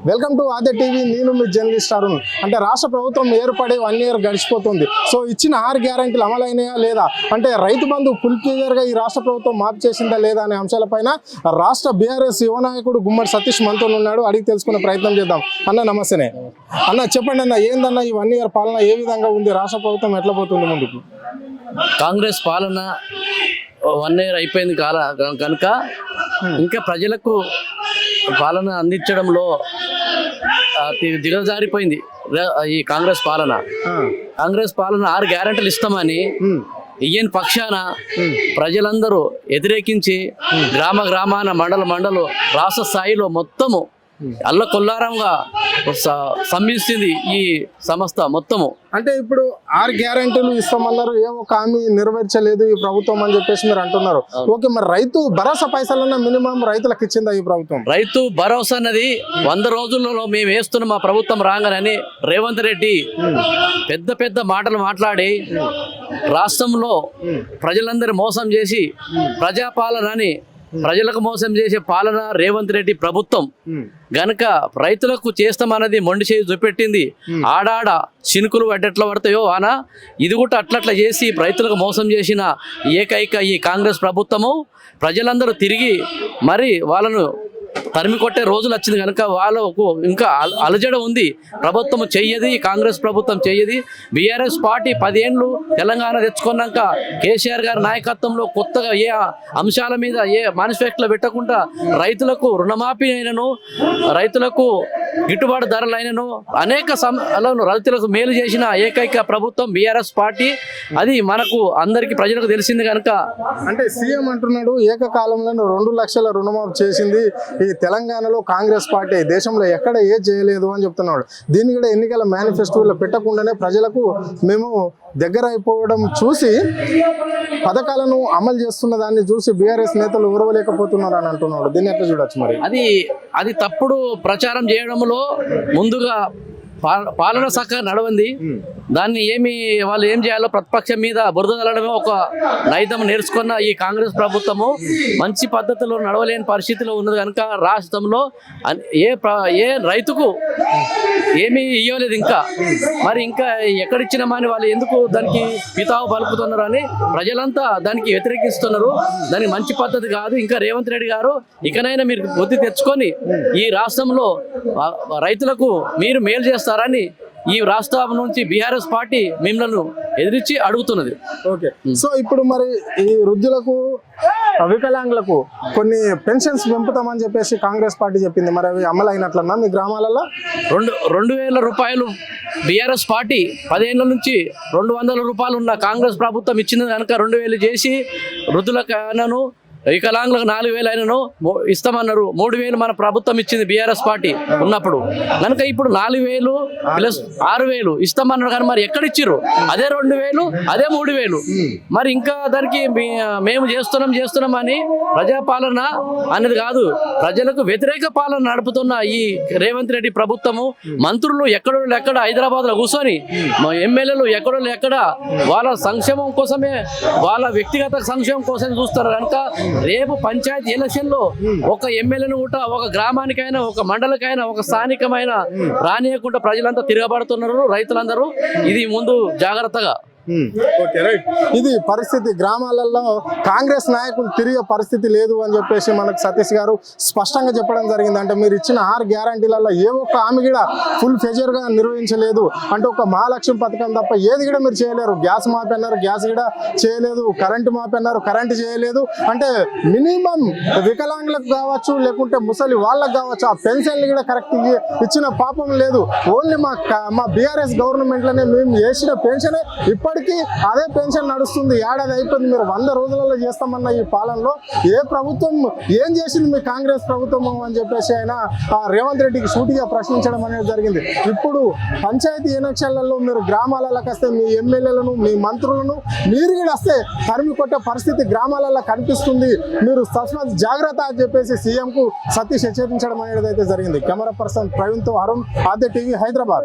Welcome to Aadya TV. నేను మీ journalist Arun. అంటే రాష్ట్ర ప్రభుత్వం ఏర్పడి 1 year గడిచిపోతుంది. సో ఇచ్చిన 6 గ్యారెంటీలు అమలైనయా లేదా, అంటే రైతు బంధు ఫుల్ క్లియర్గా ఈ రాష్ట్ర ప్రభుత్వం మాఫ్ చేసిందా లేదా అనే అంశాలపైన రాష్ట్ర బీఆర్ఎస్ యువ నాయకుడు గుమ్మడి సతీష్ మనతో ఉన్నాడు. అడిగి తెలుసుకునే ప్రయత్నం చేద్దాం. అన్న నమస్తేనే. అన్న చెప్పండి అన్న, ఏందన్న ఈ 1 year పాలన ఏ విధంగా ఉంది, రాష్ట్ర ప్రభుత్వం ఎట్లా పోతుంది ముందుకు? కాంగ్రెస్ పాలన 1 year అయిపోయింది కనుక ఇంకా ప్రజలకు పాలన అందించడంలో దిగజారిపోయింది ఈ కాంగ్రెస్ పాలన. 6 గ్యారెంటీలు ఇస్తామని ఈయన పక్షాన ప్రజలందరూ వ్యతిరేకించి గ్రామాన మండలు రాష్ట్ర స్థాయిలో మొత్తము అల్లకొల్లారంగా సంభిస్తుంది ఈ సంస్థ మొత్తము. అంటే ఇప్పుడు 6 గ్యారెంటీలు ఇస్తామన్నారు, ఏ ఒక్క హామీ నెరవేర్చలేదు ఈ ప్రభుత్వం అని చెప్పేసి మీరు అంటున్నారు. ఓకే, మరి రైతు భరోసా పైసలన్నా మినిమం రైతులకు ఇచ్చిందా ఈ ప్రభుత్వం? రైతు భరోసా అన్నది 100 రోజులలో మేము వేస్తున్నాం మా ప్రభుత్వం రాగానని రేవంత్ రెడ్డి పెద్ద మాటలు మాట్లాడి రాష్ట్రంలో ప్రజలందరూ మోసం చేసి ప్రజాపాలనని ప్రజలకు మోసం చేసే పాలన రేవంత్ రెడ్డి ప్రభుత్వం గనక రైతులకు చేస్తామన్నది మొండి చేయి చూపెట్టింది. ఆడాడ చినుకులు ఎట్లా పడతాయో ఆన ఇది కూడా అట్లట్లా చేసి రైతులకు మోసం చేసిన ఏకైక ఈ కాంగ్రెస్ ప్రభుత్వము ప్రజలందరూ తిరిగి మరి వాళ్ళను తరిమి కొట్టే రోజులు వచ్చింది కనుక వాళ్ళకు ఇంకా అలజడ ఉంది. ప్రభుత్వం చెయ్యది, కాంగ్రెస్ ప్రభుత్వం చెయ్యది. బీఆర్ఎస్ పార్టీ 10 ఏళ్ళు తెలంగాణ తెచ్చుకున్నాక కేసీఆర్ గారి నాయకత్వంలో కొత్తగా ఏ అంశాల మీద ఏ మేనిఫెస్టోలో పెట్టకుండా రైతులకు రుణమాఫీ అయినను, రైతులకు గిట్టుబాటు ధరలైనను అనేక రైతులకు మేలు చేసిన ఏకైక ప్రభుత్వం బీఆర్ఎస్ పార్టీ. అది మనకు అందరికీ ప్రజలకు తెలిసింది కనుక. అంటే సీఎం అంటున్నాడు ఏకకాలంలో 2 లక్షల రుణమాఫీ చేసింది ఈ తెలంగాణలో కాంగ్రెస్ పార్టీ, దేశంలో ఎక్కడ ఏ చేయలేదు అని చెప్తున్నాడు. దీన్ని కూడా ఎన్నికల మేనిఫెస్టోలో పెట్టకుండానే ప్రజలకు మేము దగ్గర అయిపోవడం చూసి పథకాలను అమలు చేస్తున్న దాన్ని చూసి బీఆర్ఎస్ నేతలు ఊరవలేకపోతున్నారు అని అంటున్నాడు. దీన్ని ఎట్లా చూడొచ్చు? మరి అది తప్పుడు ప్రచారం చేయడంలో ముందుగా పాలన చక్కగా నడవంది. దాన్ని వాళ్ళు ఏం చేయాలో ప్రతిపక్షం మీద బురద చల్లడమే ఒక నైతం నేర్చుకున్న ఈ కాంగ్రెస్ ప్రభుత్వము మంచి పద్ధతిలో నడవలేని పరిస్థితిలో ఉన్నది కనుక రాష్ట్రంలో ఏ రైతుకు ఏమీ ఇవ్వలేదు ఇంకా. మరి ఇంకా ఎక్కడిచ్చినామని వాళ్ళు ఎందుకు దానికి పితావు పలుకుతున్నారు అని ప్రజలంతా దానికి వ్యతిరేకిస్తున్నారు. దానికి మంచి పద్ధతి కాదు. ఇంకా రేవంత్ రెడ్డి గారు ఇకనైనా మీరు బుద్ధి తెచ్చుకొని ఈ రాష్ట్రంలో రైతులకు మీరు మేలు చేస్తారని ఈ రాష్ట్రం నుంచి బీఆర్ఎస్ పార్టీ మిమ్మల్ని ఎదిరించి అడుగుతున్నది. ఓకే, సో ఇప్పుడు మరి ఈ వృద్ధులకు వికలాంగులకు కొన్ని పెన్షన్స్ పెంపుతామని చెప్పేసి కాంగ్రెస్ పార్టీ చెప్పింది. మరి అవి అమలు అయినట్లన్నా మీ గ్రామాలలో? 2,000 రూపాయలు బీఆర్ఎస్ పార్టీ 10 ఏళ్ళ నుంచి 200 రూపాయలు ఉన్న కాంగ్రెస్ ప్రభుత్వం ఇచ్చింది కనుక 2,000 చేసి వృద్ధులకు వికలాంగులకు 4,000 అయినను ఇస్తామన్నారు. 3,000 మన ప్రభుత్వం ఇచ్చింది బీఆర్ఎస్ పార్టీ ఉన్నప్పుడు కనుక ఇప్పుడు 4,000 ప్లస్ 6,000 ఇస్తామన్నారు. కానీ మరి ఎక్కడ ఇచ్చిర్రు? అదే 2,000 అదే 3,000. మరి ఇంకా దానికి మేము చేస్తున్నాం అని ప్రజాపాలన అనేది కాదు, ప్రజలకు వ్యతిరేక పాలన నడుపుతున్న ఈ రేవంత్ రెడ్డి ప్రభుత్వము మంత్రులు ఎక్కడ హైదరాబాద్లో కూర్చొని ఎమ్మెల్యేలు ఎక్కడ వాళ్ళ సంక్షేమం కోసమే, వాళ్ళ వ్యక్తిగత సంక్షేమం కోసం చూస్తారు కనుక రేపు పంచాయతీ ఎలక్షన్లో ఒక ఎమ్మెల్యేను కూడా ఒక గ్రామానికైనా ఒక మండలికైనా ఒక స్థానికమైన రానియకుండా ప్రజలంతా తిరగబడుతున్నారు రైతులందరూ. ఇది ముందు జాగ్రత్తగా. Okay, right. ఇది పరిస్థితి. గ్రామాలలో కాంగ్రెస్ నాయకులు తిరిగే పరిస్థితి లేదు అని చెప్పేసి మనకు సతీష్ గారు స్పష్టంగా చెప్పడం జరిగింది. అంటే మీరు ఇచ్చిన 6 గ్యారంటీలలో ఏ ఒక్క హామీ కూడా ఫుల్ ఫెజర్గా నిర్వహించలేదు. అంటే ఒక మహాలక్ష్మి పథకం తప్ప ఏది కూడా మీరు చేయలేరు. గ్యాస్ మాఫీ అన్నారు, గ్యాస్ కూడా చేయలేదు. కరెంటు మాఫీ అన్నారు, కరెంటు చేయలేదు. అంటే మినిమం వికలాంగులకు కావచ్చు, లేకుంటే ముసలి వాళ్ళకు కావచ్చు, ఆ పెన్షన్లు కూడా కరెక్ట్ ఇచ్చిన పాపం లేదు. ఓన్లీ మా బీఆర్ఎస్ గవర్నమెంట్లోనే మేము చేసిన పెన్షన్ ఇప్పటికీ అదే పెన్షన్ నడుస్తుంది. ఏడాది అయిపోయింది. మీరు 100 రోజులలో చేస్తామన్న ఈ పాలనలో ఏ ప్రభుత్వం ఏం చేసింది మీ కాంగ్రెస్ ప్రభుత్వం అని చెప్పేసి ఆయన రేవంత్ రెడ్డికి సూటిగా ప్రశ్నించడం అనేది జరిగింది. ఇప్పుడు పంచాయతీ ఎలక్షన్లలో మీరు గ్రామాలకు వస్తే మీ ఎమ్మెల్యేలను, మీ మంత్రులను మీరు కూడా వస్తే తరిమి కొట్టే పరిస్థితి గ్రామాలలో కనిపిస్తుంది. మీరు తస్మాత్ జాగ్రత్త అని చెప్పేసి సీఎంకు సతీష్ హెచ్చరించడం అనేది అయితే జరిగింది. కెమెరా పర్సన్ ప్రవీణ్తో అరుణ్, ఆద్య టీవీ, హైదరాబాద్.